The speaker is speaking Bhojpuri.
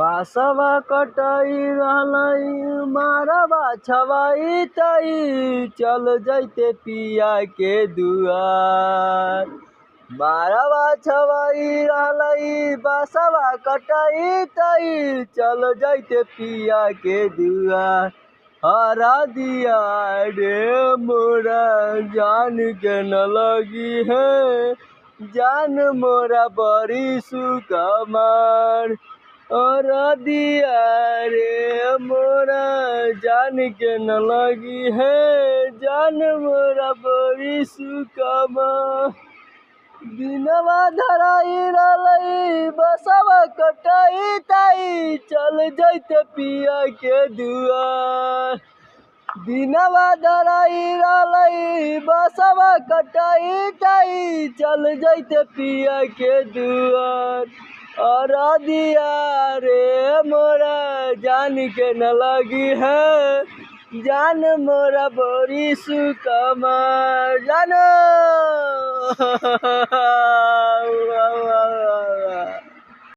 बासवा कटाई रहलई मारवा छवाई तई चल जैते पिया के दुआर। मारवा छवाई रहलई बासवा कटाई तई चल जैते पिया के दुआर। हरा दिया रे मोरा जान के न लगी है, जान मोरा बड़ी सुकमार। और दिया रे मोरा जान के न लगी है, जान मोरा बड़ी सुकमा। दिनवा धराई रहलई बसवा कटाई ताई चल जैते पिया के दुआर। दिनवा धराई रहलई बसवा कटाई ताई चल जैते पिया के दुआर। और दिया रे मोरा जान के न लगी है, जान मोरा बड़ी सुकमा। जानो